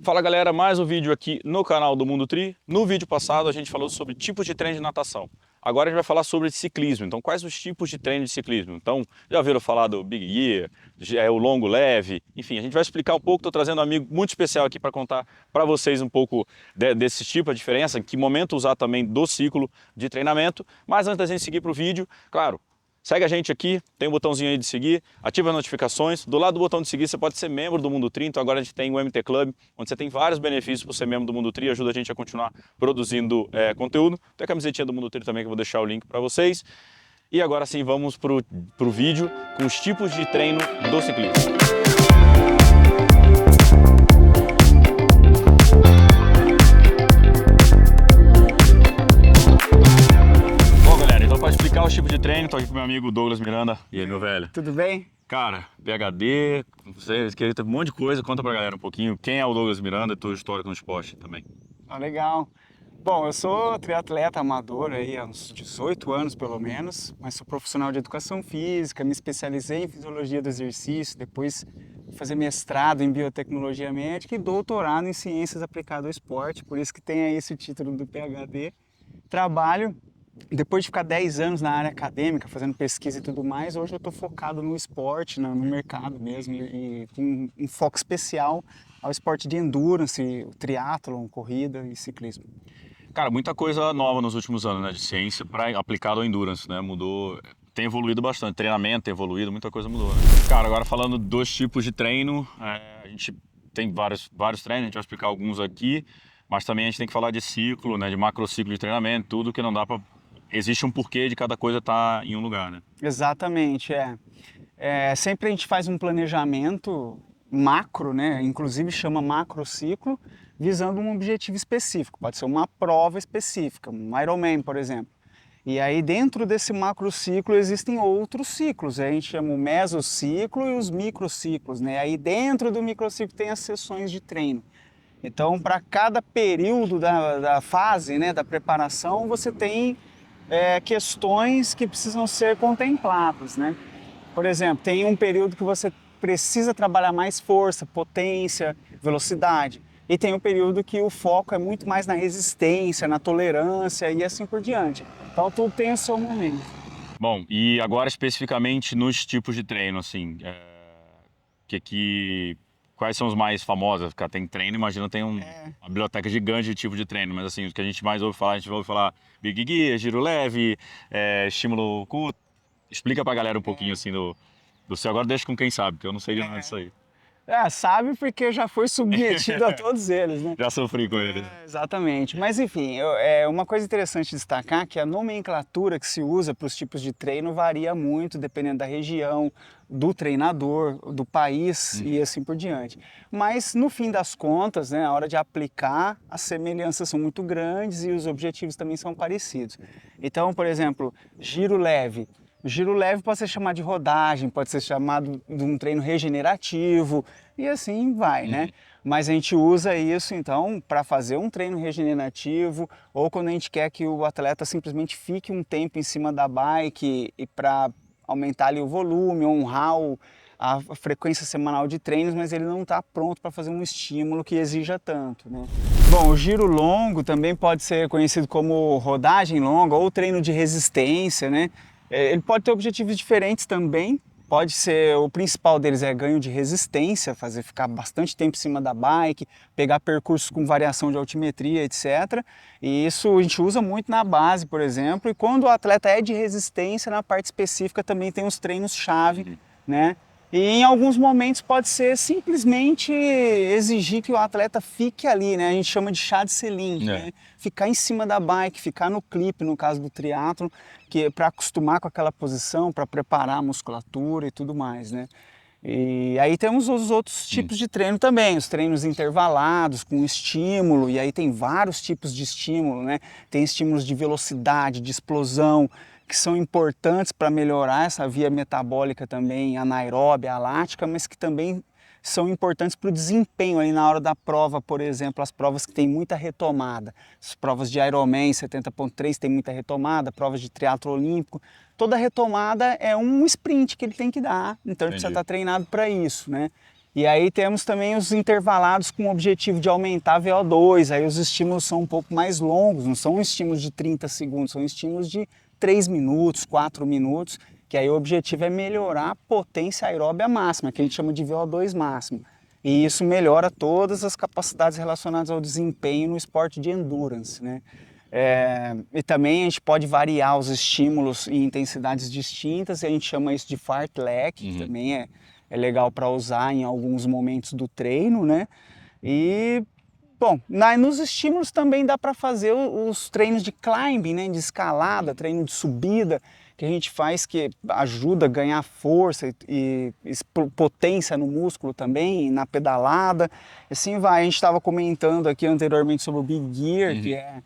Fala galera, mais um vídeo aqui no canal do Mundo Tri. No vídeo passado a gente falou sobre tipos de treino de natação. Agora a gente vai falar sobre ciclismo, então quais os tipos de treino de ciclismo. Então, já ouviram falar do Big Gear, o longo leve, enfim, a gente vai explicar um pouco. Estou trazendo um amigo muito especial aqui para contar para vocês um pouco desse tipo, a diferença, em que momento usar também do ciclo de treinamento. Mas antes da gente seguir para o vídeo, claro, segue a gente aqui, tem um botãozinho aí de seguir, ativa as notificações. Do lado do botão de seguir você pode ser membro do Mundo Tri, então agora a gente tem o MT Club, onde você tem vários benefícios por ser membro do Mundo Tri, ajuda a gente a continuar produzindo conteúdo. Tem a camisetinha do Mundo Tri também que eu vou deixar o link para vocês. E agora sim vamos pro vídeo com os tipos de treino do ciclismo. Para explicar os tipos de treino, estou aqui com meu amigo Douglas Miranda. E aí, meu velho? Tudo bem? Cara, PhD, você queria ter um monte de coisa, conta pra galera um pouquinho quem é o Douglas Miranda e tua história com o esporte também. Legal. Bom, eu sou triatleta amador aí há uns 18 anos pelo menos, mas sou profissional de educação física, me especializei em fisiologia do exercício, depois fazer mestrado em biotecnologia médica e doutorado em ciências aplicadas ao esporte, por isso que tem aí esse título do PhD. Trabalho. Depois de ficar 10 anos na área acadêmica, fazendo pesquisa e tudo mais, hoje eu estou focado no esporte, no mercado mesmo, e com um foco especial ao esporte de endurance, o triatlon, corrida e ciclismo. Cara, muita coisa nova nos últimos anos, né, de ciência aplicado ao endurance, né, mudou, tem evoluído bastante, treinamento tem evoluído, muita coisa mudou, né? Cara, agora falando dos tipos de treino, a gente tem vários treinos, a gente vai explicar alguns aqui, mas também a gente tem que falar de ciclo, né, de macrociclo de treinamento, tudo que não dá para... Existe um porquê de cada coisa estar em um lugar, né? Exatamente, sempre a gente faz um planejamento macro, né? Inclusive chama macrociclo, visando um objetivo específico. Pode ser uma prova específica, um Ironman, por exemplo. E aí dentro desse macrociclo existem outros ciclos, a gente chama o mesociclo e os microciclos, né? Aí dentro do microciclo tem as sessões de treino. Então, para cada período da fase, né, da preparação, você tem questões que precisam ser contempladas, né? Por exemplo, tem um período que você precisa trabalhar mais força, potência, velocidade. E tem um período que o foco é muito mais na resistência, na tolerância e assim por diante. Então tudo tem o seu momento. Bom, e agora especificamente nos tipos de treino, assim, quais são os mais famosos? Porque tem treino, imagina, tem uma biblioteca gigante de tipo de treino, mas assim, o que a gente mais ouve falar, a gente ouve falar Big Gear, giro leve, estímulo curto. Explica pra galera um pouquinho assim do seu. Agora deixa com quem sabe, porque eu não sei de nada disso aí. Sabe porque já foi submetido a todos eles, né? Já sofri com eles. Exatamente. Mas enfim, uma coisa interessante destacar é que a nomenclatura que se usa para os tipos de treino varia muito dependendo da região, do treinador, do país e assim por diante. Mas no fim das contas, né, a hora de aplicar, as semelhanças são muito grandes e os objetivos também são parecidos. Então, por exemplo, giro leve. O giro leve pode ser chamado de rodagem, pode ser chamado de um treino regenerativo e assim vai, né? Mas a gente usa isso então para fazer um treino regenerativo ou quando a gente quer que o atleta simplesmente fique um tempo em cima da bike e para aumentar ali o volume, honrar a frequência semanal de treinos, mas ele não está pronto para fazer um estímulo que exija tanto, né? Bom, o giro longo também pode ser conhecido como rodagem longa ou treino de resistência, né? Ele pode ter objetivos diferentes também, pode ser, o principal deles é ganho de resistência, fazer ficar bastante tempo em cima da bike, pegar percursos com variação de altimetria, etc. E isso a gente usa muito na base, por exemplo, e quando o atleta é de resistência, na parte específica também tem os treinos-chave, né? E em alguns momentos pode ser simplesmente exigir que o atleta fique ali, né? A gente chama de chá de selim, né? Ficar em cima da bike, ficar no clipe, no caso do triatlon, que é para acostumar com aquela posição, para preparar a musculatura e tudo mais, né? E aí temos os outros tipos de treino também, os treinos intervalados com estímulo, e aí tem vários tipos de estímulo, né? Tem estímulos de velocidade, de explosão, que são importantes para melhorar essa via metabólica também anaeróbia, lática, mas que também são importantes para o desempenho ali na hora da prova, por exemplo, as provas que têm muita retomada. As provas de Ironman 70.3 tem muita retomada, provas de triatlo olímpico. Toda retomada é um sprint que ele tem que dar, então ele precisa estar treinado para isso, né? E aí temos também os intervalados com o objetivo de aumentar a VO2, aí os estímulos são um pouco mais longos, não são estímulos de 30 segundos, são estímulos de 3 minutos, 4 minutos, que aí o objetivo é melhorar a potência aeróbia máxima, que a gente chama de VO2 máximo. E isso melhora todas as capacidades relacionadas ao desempenho no esporte de endurance, né? E também a gente pode variar os estímulos em intensidades distintas, e a gente chama isso de fartlek, que também é legal para usar em alguns momentos do treino, né? E, bom, nos estímulos também dá para fazer os treinos de climbing, né? De escalada, treino de subida, que a gente faz que ajuda a ganhar força e potência no músculo também, na pedalada. Assim vai, a gente estava comentando aqui anteriormente sobre o Big Gear, que é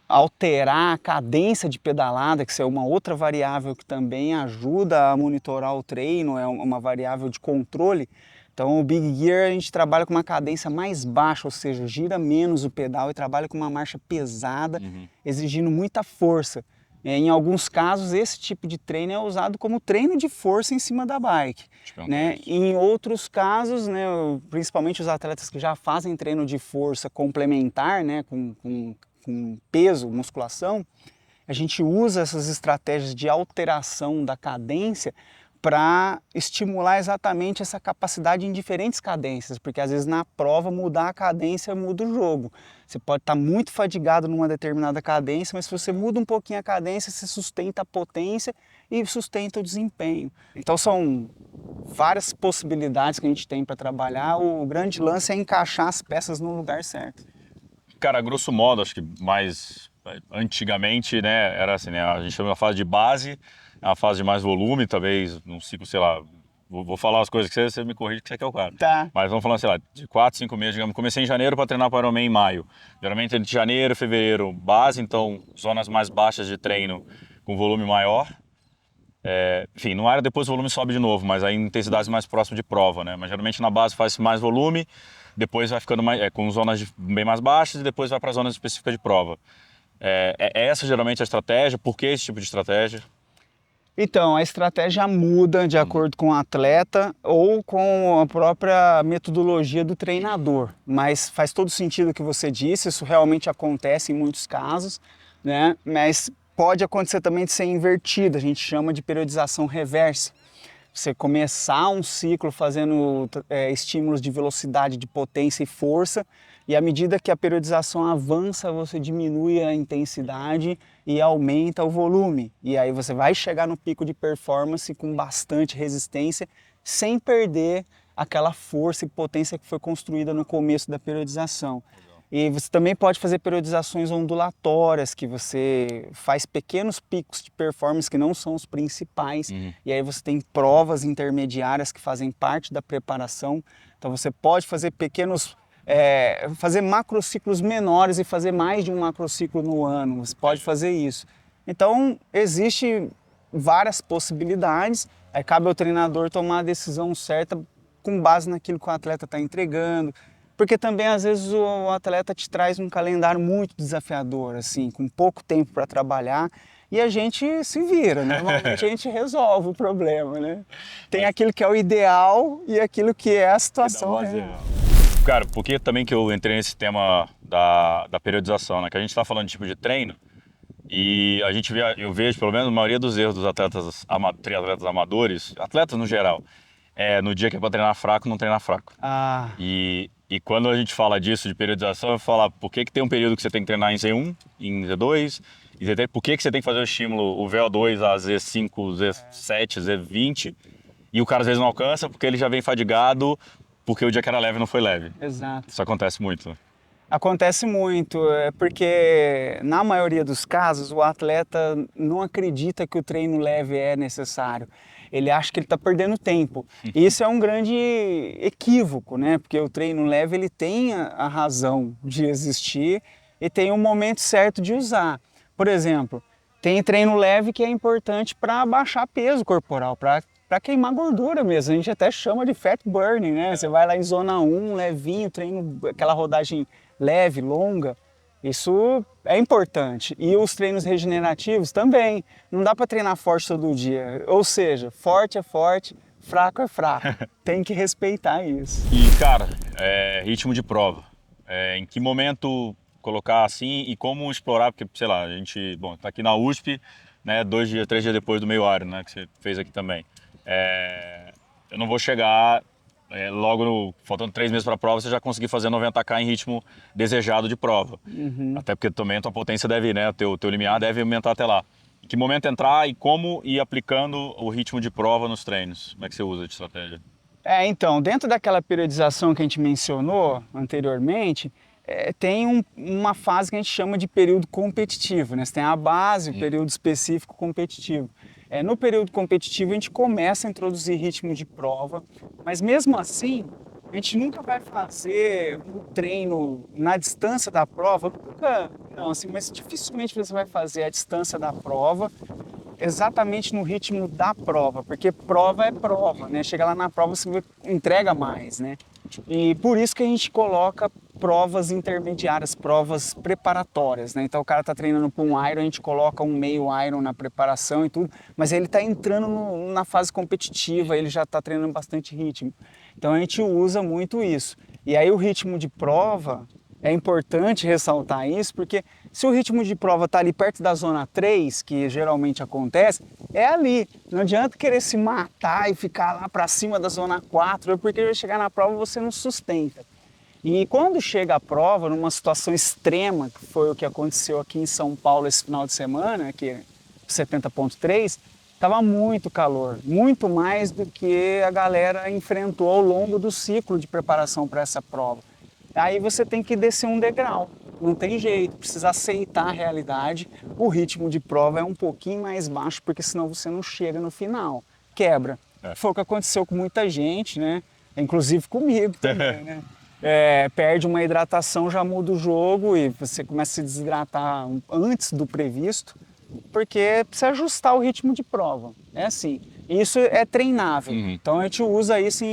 alterar a cadência de pedalada, que é uma outra variável que também ajuda a monitorar o treino, é uma variável de controle. Então o Big Gear a gente trabalha com uma cadência mais baixa, ou seja, gira menos o pedal e trabalha com uma marcha pesada, exigindo muita força. Em alguns casos esse tipo de treino é usado como treino de força em cima da bike, né? Em outros casos, né, principalmente os atletas que já fazem treino de força complementar, né, com peso, musculação, a gente usa essas estratégias de alteração da cadência para estimular exatamente essa capacidade em diferentes cadências, porque às vezes na prova mudar a cadência muda o jogo. Você pode estar muito fadigado numa determinada cadência, mas se você muda um pouquinho a cadência, você sustenta a potência e sustenta o desempenho. Então são várias possibilidades que a gente tem para trabalhar, o grande lance é encaixar as peças no lugar certo. Cara, grosso modo, acho que mais antigamente, né, era assim, né, a gente chama a fase de base, a fase de mais volume, talvez num ciclo, sei lá, vou falar as coisas que você me corrige que você quer o cara. Tá. Mas vamos falar, sei lá, de 4, 5 meses, digamos, comecei em janeiro para treinar para Ironman em maio. Geralmente entre janeiro e fevereiro, base, então zonas mais baixas de treino com volume maior. Enfim, no área depois o volume sobe de novo, mas aí em intensidades mais próximas de prova, né? Mas geralmente na base faz mais volume, depois vai ficando mais, com zonas bem mais baixas e depois vai para zonas específicas de prova. É essa geralmente a estratégia? Por que esse tipo de estratégia? Então, a estratégia muda de acordo com o atleta ou com a própria metodologia do treinador, mas faz todo sentido o que você disse, isso realmente acontece em muitos casos, né? Mas pode acontecer também de ser invertida, a gente chama de periodização reversa. Você começar um ciclo fazendo estímulos de velocidade, de potência e força, e à medida que a periodização avança, você diminui a intensidade e aumenta o volume. E aí você vai chegar no pico de performance com bastante resistência, sem perder aquela força e potência que foi construída no começo da periodização. E você também pode fazer periodizações ondulatórias, que você faz pequenos picos de performance que não são os principais, e aí você tem provas intermediárias que fazem parte da preparação. Então você pode fazer fazer macrociclos menores e fazer mais de um macrociclo no ano, você pode fazer isso. Então existe várias possibilidades, aí cabe ao treinador tomar a decisão certa com base naquilo que o atleta está entregando. Porque também, às vezes, o atleta te traz um calendário muito desafiador, assim, com pouco tempo para trabalhar, e a gente se vira, né? Normalmente a gente resolve o problema, né? Tem aquilo que é o ideal e aquilo que é a situação real. Cara, por que também que eu entrei nesse tema da periodização, né? Que a gente está falando de tipo de treino, e a gente eu vejo, pelo menos, a maioria dos erros dos atletas amadores, atletas no geral, no dia que é para treinar fraco, não treinar fraco. E quando a gente fala disso, de periodização, eu falo, por que tem um período que você tem que treinar em Z1, em Z2, em Z3, por que você tem que fazer o estímulo, o VO2 a Z5, Z7, Z20, e o cara às vezes não alcança porque ele já vem fadigado, porque o dia que era leve não foi leve. Exato. Isso acontece muito, né? Acontece muito, porque na maioria dos casos o atleta não acredita que o treino leve é necessário. Ele acha que ele está perdendo tempo. E isso é um grande equívoco, né? Porque o treino leve ele tem a razão de existir e tem um momento certo de usar. Por exemplo, tem treino leve que é importante para baixar peso corporal, para queimar gordura mesmo. A gente até chama de fat burning, né? Você vai lá em zona 1, levinho, treino, aquela rodagem leve, longa. Isso é importante. E os treinos regenerativos também. Não dá para treinar forte todo dia. Ou seja, forte é forte, fraco é fraco. Tem que respeitar isso. E, cara, ritmo de prova. Em que momento colocar assim e como explorar? Porque, sei lá, a gente, bom, tá aqui na USP, né, 3 dias depois do meio Iron, né, que você fez aqui também. Eu não vou chegar faltando 3 meses para a prova, você já conseguir fazer 90K em ritmo desejado de prova. Até porque também a tua potência deve, né, o teu limiar deve aumentar até lá. Em que momento entrar e como ir aplicando o ritmo de prova nos treinos? Como é que você usa de estratégia? Então, dentro daquela periodização que a gente mencionou anteriormente, tem uma fase que a gente chama de período competitivo, né? Você tem a base, o período específico competitivo. No período competitivo a gente começa a introduzir ritmo de prova, mas mesmo assim a gente nunca vai fazer um treino na distância da prova, nunca, não, assim, mas dificilmente você vai fazer a distância da prova exatamente no ritmo da prova, porque prova é prova, né? Chega lá na prova você entrega mais, né? E por isso que a gente coloca provas intermediárias, provas preparatórias, né? Então o cara tá treinando para um Iron, a gente coloca um meio Iron na preparação e tudo, mas ele tá entrando na fase competitiva, ele já tá treinando bastante ritmo. Então a gente usa muito isso. E aí o ritmo de prova, é importante ressaltar isso, porque se o ritmo de prova está ali perto da zona 3, que geralmente acontece, é ali. Não adianta querer se matar e ficar lá para cima da zona 4, porque vai chegar na prova e você não sustenta. E quando chega a prova, numa situação extrema, que foi o que aconteceu aqui em São Paulo esse final de semana, que é 70,3, estava muito calor, muito mais do que a galera enfrentou ao longo do ciclo de preparação para essa prova. Aí você tem que descer um degrau, não tem jeito, precisa aceitar a realidade. O ritmo de prova é um pouquinho mais baixo, porque senão você não chega no final, quebra. Foi o que aconteceu com muita gente, né? Inclusive comigo também, né? Perde uma hidratação, já muda o jogo e você começa a se desidratar antes do previsto, porque precisa ajustar o ritmo de prova. É assim. Isso é treinável. Então a gente usa isso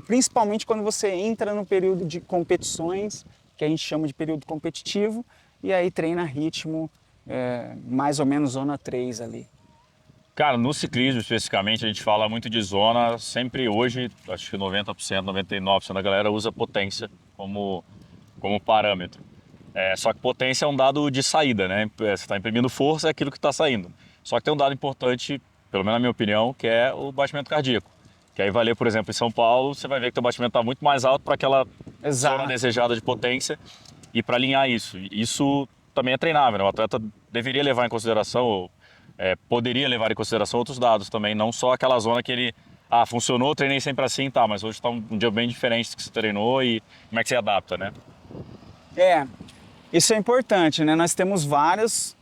principalmente quando você entra no período de competições, que a gente chama de período competitivo, e aí treina ritmo mais ou menos zona 3 ali. Cara, no ciclismo especificamente, a gente fala muito de zona, sempre hoje, acho que 90%, 99% da galera usa potência como parâmetro. Só que potência é um dado de saída, né? Você está imprimindo força, é aquilo que está saindo. Só que tem um dado importante, pelo menos na minha opinião, que é o batimento cardíaco. Que aí vai ler, por exemplo, em São Paulo, você vai ver que o batimento está muito mais alto para aquela zona desejada de potência e para alinhar isso. Isso também é treinável, né? O atleta deveria levar em consideração, ou poderia levar em consideração outros dados também, não só aquela zona que ele, funcionou, treinei sempre assim, tá, mas hoje está um dia bem diferente do que você treinou e como é que você adapta, né? Isso é importante, né? Nós temos vários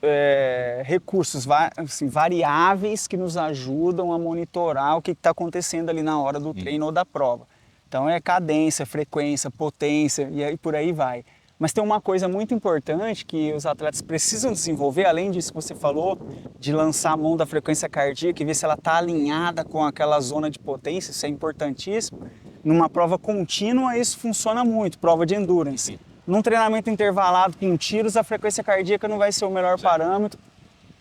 recursos, assim, variáveis que nos ajudam a monitorar o que está acontecendo ali na hora do treino ou da prova. Então é cadência, frequência, potência e aí por aí vai. Mas tem uma coisa muito importante que os atletas precisam desenvolver, além disso que você falou, de lançar a mão da frequência cardíaca e ver se ela está alinhada com aquela zona de potência, isso é importantíssimo. Numa prova contínua isso funciona muito, prova de endurance. Num treinamento intervalado com tiros, a frequência cardíaca não vai ser o melhor parâmetro,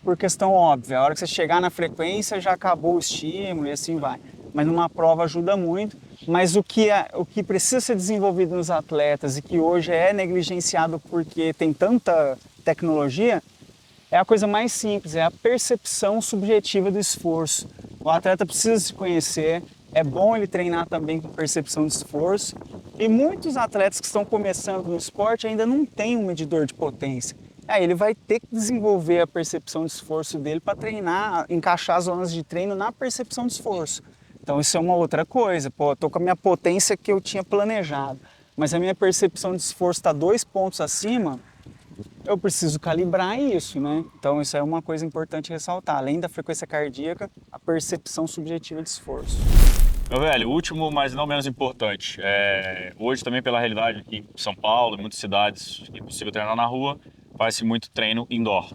por questão óbvia. A hora que você chegar na frequência, já acabou o estímulo e assim vai. Mas numa prova ajuda muito. Mas o que precisa ser desenvolvido nos atletas e que hoje é negligenciado porque tem tanta tecnologia, é a coisa mais simples, é a percepção subjetiva do esforço. O atleta precisa se conhecer, é bom ele treinar também com percepção de esforço. E muitos atletas que estão começando no esporte ainda não têm um medidor de potência. Aí ele vai ter que desenvolver a percepção de esforço dele para treinar, encaixar as zonas de treino na percepção de esforço. Então isso é uma outra coisa. Pô, eu tô com a minha potência que eu tinha planejado, mas a minha percepção de esforço está 2 pontos acima, eu preciso calibrar isso, né? Então isso é uma coisa importante ressaltar. Além da frequência cardíaca, a percepção subjetiva de esforço. Meu velho, último, mas não menos importante. Hoje também pela realidade aqui em São Paulo, em muitas cidades é possível treinar na rua, faz-se muito treino indoor.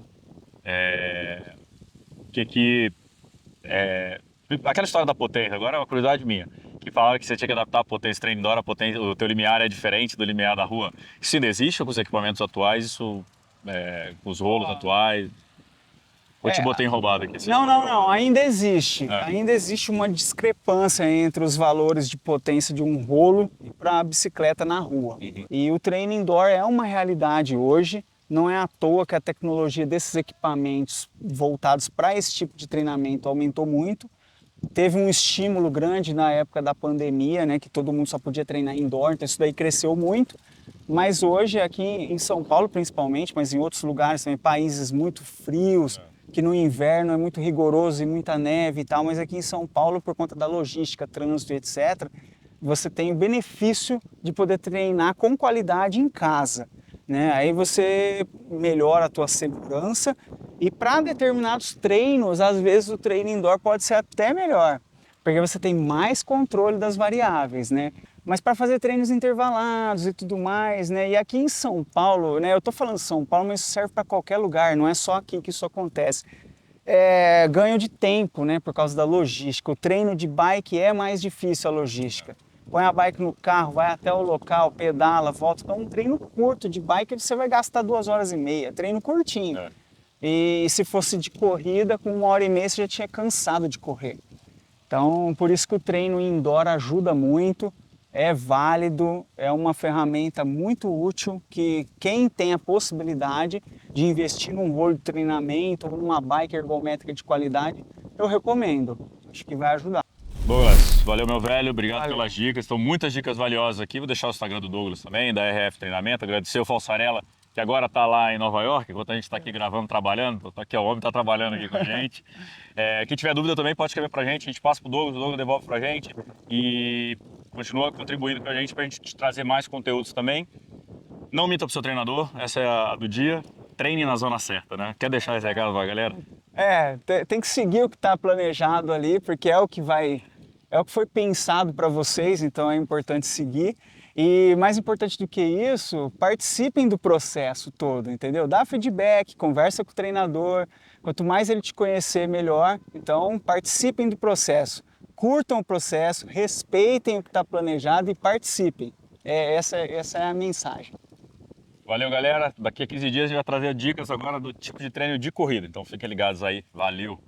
Aquela história da potência, agora é uma curiosidade minha, que falava que você tinha que adaptar a potência treino indoor, o teu limiar é diferente do limiar da rua. Isso ainda existe com os equipamentos atuais, com os rolos atuais? Ou te botei enrobado aqui? Não, ainda existe. É. Ainda existe uma discrepância entre os valores de potência de um rolo para a bicicleta na rua. E o treino indoor é uma realidade hoje. Não é à toa que a tecnologia desses equipamentos voltados para esse tipo de treinamento aumentou muito. Teve um estímulo grande na época da pandemia, né, que todo mundo só podia treinar indoor, então isso daí cresceu muito. Mas hoje aqui em São Paulo principalmente, mas em outros lugares também, países muito frios, que no inverno é muito rigoroso e muita neve e tal, mas aqui em São Paulo, por conta da logística, trânsito e etc., você tem o benefício de poder treinar com qualidade em casa, né? Aí você melhora a tua segurança e para determinados treinos, às vezes o treino indoor pode ser até melhor, porque você tem mais controle das variáveis, né? Mas para fazer treinos intervalados e tudo mais, né? E aqui em São Paulo, né? Eu tô falando São Paulo, mas isso serve para qualquer lugar, não é só aqui que isso acontece. É ganho de tempo, né? Por causa da logística. O treino de bike é mais difícil a logística. Põe a bike no carro, vai até o local, pedala, volta. Então um treino curto de bike você vai gastar 2 horas e meia, treino curtinho. E se fosse de corrida, com 1 hora e meia você já tinha cansado de correr. Então, por isso que o treino indoor ajuda muito, é válido, é uma ferramenta muito útil que quem tem a possibilidade de investir num rolo de treinamento ou numa bike ergométrica de qualidade, eu recomendo. Acho que vai ajudar. Douglas, valeu meu velho, obrigado Valeu. pelas dicas, estão muitas dicas valiosas aqui, vou deixar o Instagram do Douglas também, da RF Treinamento, agradecer o Falsarella, que agora está lá em Nova York, enquanto a gente está aqui gravando, trabalhando, tô aqui, ó, o homem está trabalhando aqui com a gente. Quem tiver dúvida também pode escrever pra gente, a gente passa pro Douglas, o Douglas devolve pra gente e continua contribuindo com a gente pra gente trazer mais conteúdos também. Não minta pro seu treinador, essa é a do dia, treine na zona certa, né? Quer deixar esse recado pra galera? Tem que seguir o que está planejado ali, porque é o que foi pensado para vocês, então é importante seguir. E mais importante do que isso, participem do processo todo, entendeu? Dá feedback, conversa com o treinador, quanto mais ele te conhecer, melhor. Então participem do processo, curtam o processo, respeitem o que está planejado e participem. Essa é a mensagem. Valeu, galera. Daqui a 15 dias a gente vai trazer dicas agora do tipo de treino de corrida. Então fiquem ligados aí. Valeu!